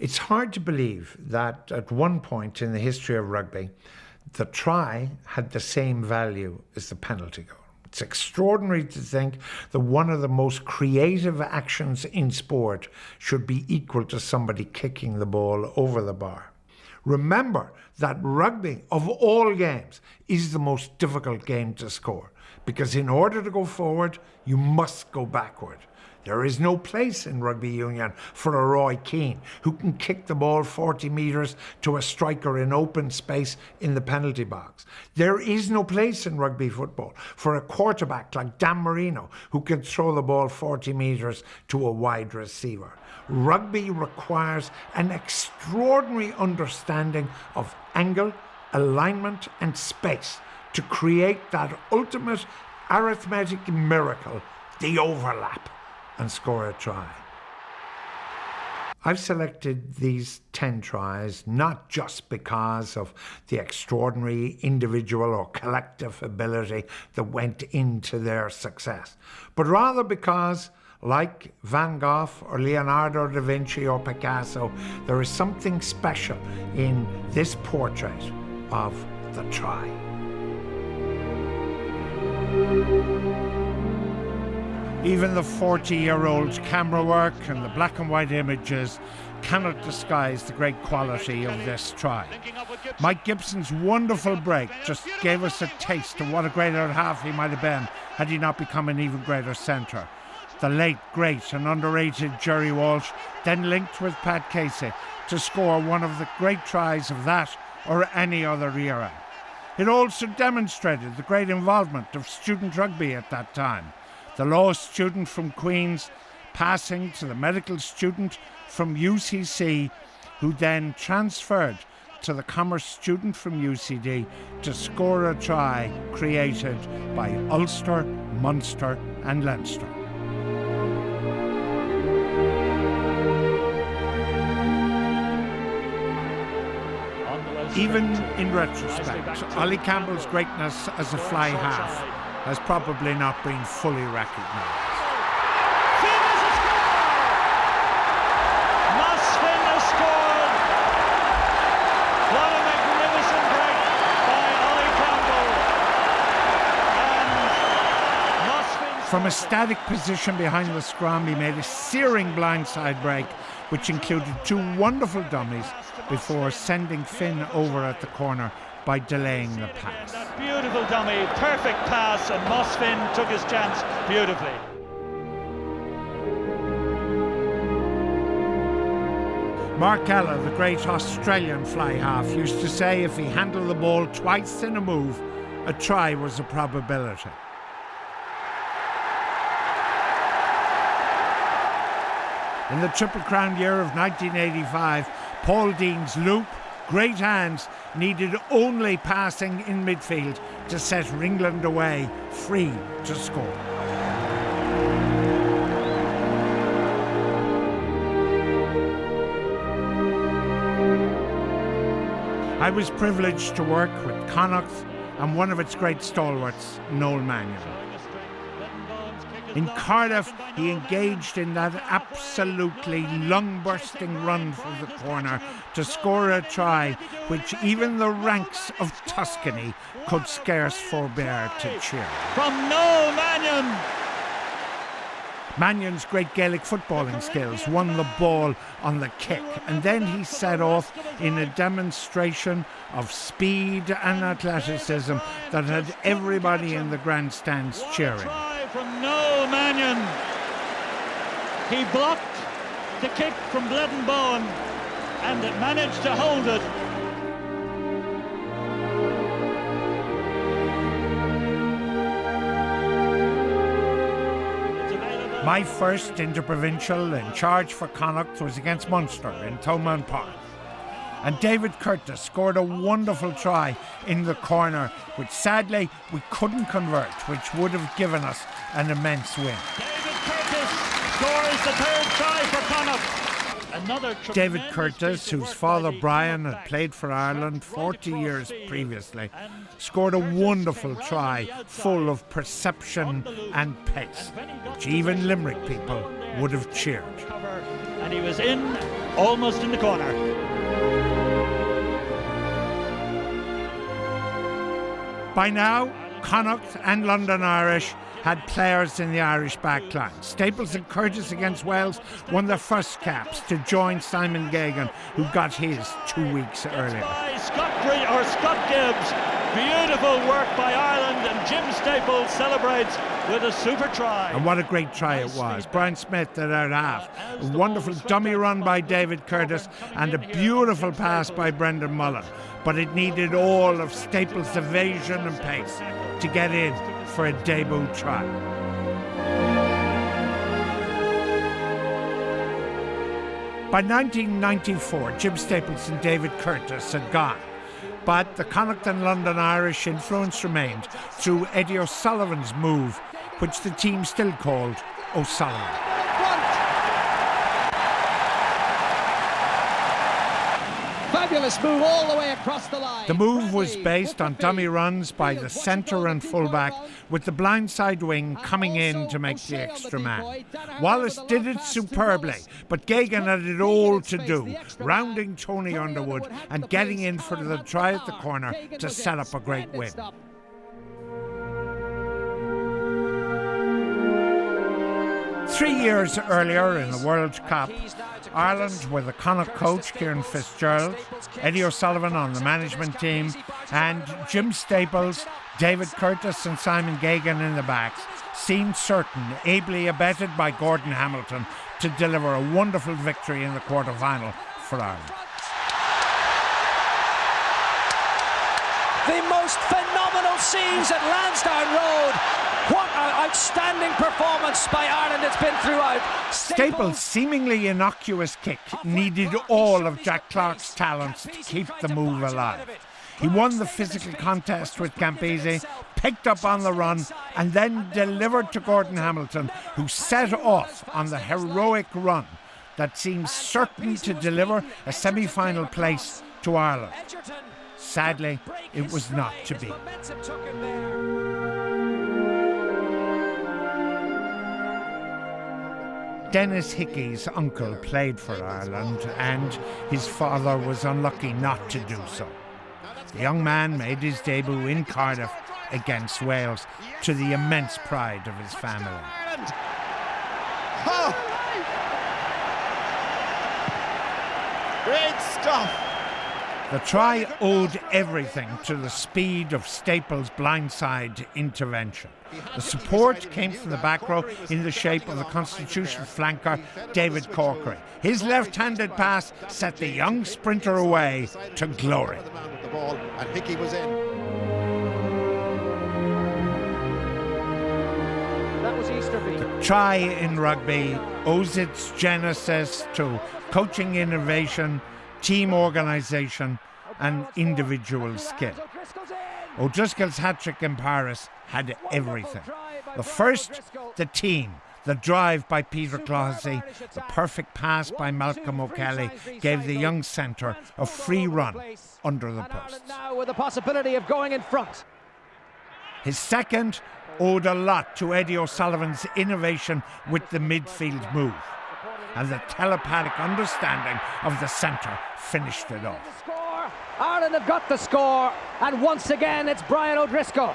It's hard to believe that at one point in the history of rugby, the try had the same value as the penalty goal. It's extraordinary to think that one of the most creative actions in sport should be equal to somebody kicking the ball over the bar. Remember that rugby, of all games, is the most difficult game to score, because in order to go forward, you must go backward. There is no place in rugby union for a Roy Keane who can kick the ball 40 metres to a striker in open space in the penalty box. There is no place in rugby football for a quarterback like Dan Marino who can throw the ball 40 metres to a wide receiver. Rugby requires an extraordinary understanding of angle, alignment and space to create that ultimate arithmetic miracle, the overlap, and score a try. I've selected these 10 tries not just because of the extraordinary individual or collective ability that went into their success, but rather because, like Van Gogh or Leonardo da Vinci or Picasso, there is something special in this portrait of the try. Even the 40-year-old's camera work and the black and white images cannot disguise the great quality of this try. Mike Gibson's wonderful break just gave us a taste of what a greater half he might have been had he not become an even greater centre. The late, great and underrated Jerry Walsh then linked with Pat Casey to score one of the great tries of that or any other era. It also demonstrated the great involvement of student rugby at that time. The law student from Queen's passing to the medical student from UCC, who then transferred to the commerce student from UCD to score a try created by Ulster, Munster and Leinster. Even in retrospect, Ollie Campbell's greatness as a fly half has probably not been fully recognised. Finn has scored! Moss Finn has scored! What a magnificent break by Ollie Campbell. And Moss Finn... From a static position behind the scrum, he made a searing blindside break, which included two wonderful dummies before sending Finn over at the corner by delaying the pass. That beautiful dummy, perfect pass, and Moss Finn took his chance beautifully. Mark Ella, the great Australian fly half, used to say if he handled the ball twice in a move, a try was a probability. In the Triple Crown year of 1985, Paul Dean's loop, great hands, needed only passing in midfield to set England away, free to score. I was privileged to work with Connacht and one of its great stalwarts, Noel Mannion. In Cardiff, he engaged in that absolutely lung-bursting run for the corner to score a try which even the ranks of Tuscany could scarce forbear to cheer. From Noel Mannion! Mannion's great Gaelic footballing skills won the ball on the kick, and then he set off in a demonstration of speed and athleticism that had everybody in the grandstands cheering. From Noel Mannion. He blocked the kick from Bleddenbowen and managed to hold it. My first interprovincial in charge for Connacht was against Munster in Thomond Park. And David Curtis scored a wonderful try in the corner, which sadly we couldn't convert, which would have given us an immense win. David Curtis scores the third try for Connacht. David Curtis, whose father Brian had played for Ireland 40 years previously, scored a wonderful try full of perception and pace, which even Limerick people would have cheered. And he was in almost in the corner. By now, Connacht and London Irish had players in the Irish backline. Staples and Curtis against Wales won their first caps to join Simon Gagan, who got his 2 weeks earlier. Scott Gibbs. Beautiful work by Ireland, and Jim Staples celebrates with a super try. And what a great try it was. Brian Smith at out half. A wonderful dummy run by David Curtis and a beautiful pass by Brendan Mullen. But it needed all of Staples' evasion and pace to get in for a debut try. By 1994, Jim Staples and David Curtis had gone. But the Connacht and London Irish influence remained through Eddie O'Sullivan's move, which the team still called O'Sullivan. Fabulous move all the way across the line. The move was based on dummy runs by the centre and fullback, with the blindside wing coming in to make the extra man. Wallace did it superbly, but Gagan had it all to do, rounding Tony Underwood and getting in for the try at the corner to set up a great win. Three years earlier in the World Cup, Ireland were the Connacht coach, Kieran Fitzgerald, Eddie O'Sullivan on the management team, and Jim Staples, David Curtis and Simon Gagan in the backs, seemed certain, ably abetted by Gordon Hamilton, to deliver a wonderful victory in the quarter-final for Ireland. The most phenomenal scenes at Lansdowne Road. What an outstanding performance by Ireland it's been throughout. Staples' seemingly innocuous kick needed all of Jack Clarke's talents to keep the move alive. He won the physical contest with Campese, picked up on the run, and then delivered to Gordon Hamilton, who set off on the heroic run that seemed certain to deliver a semi-final place to Ireland. Sadly, it was not to be. Dennis Hickey's uncle played for Ireland, and his father was unlucky not to do so. The young man made his debut in Cardiff against Wales, to the immense pride of his family. Oh. Great stuff. The try owed everything to the speed of Staples' blindside intervention. The support came from the back row in the shape of the Constitution flanker David Corkery. His left-handed pass set the young sprinter away to glory. And Hickey was in. That was Easterby. The try in rugby owes its genesis to coaching innovation, team organisation and individual skill. O'Driscoll's hat-trick in Paris had everything. The first, the team. The drive by Peter Clohessy, the perfect pass by Malcolm O'Kelly gave the young centre a free run under the posts. Now with the possibility of going in front. His second owed a lot to Eddie O'Sullivan's innovation with the midfield move, and the telepathic understanding of the centre finished it off. Ireland have got the score, and once again it's Brian O'Driscoll.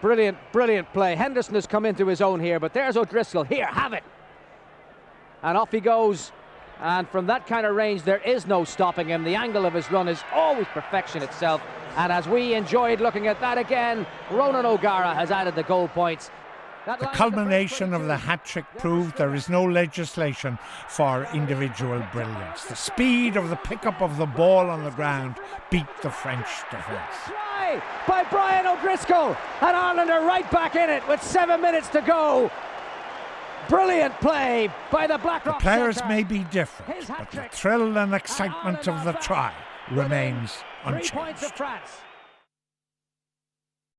Brilliant, brilliant play. Henderson has come into his own here, but there's O'Driscoll. Here, have it. And off he goes. And from that kind of range, there is no stopping him. The angle of his run is always perfection itself. And as we enjoyed looking at that again, Ronan O'Gara has added the goal points. The culmination of the hat-trick proved there is no legislation for individual brilliance. The speed of the pickup of the ball on the ground beat the French defence. Try by Brian O'Driscoll, and Ireland are right back in it with 7 minutes to go. Brilliant play by the Blackrock. The players centre. may be different, but the thrill and excitement of the try remains unchanged. 3 points of France.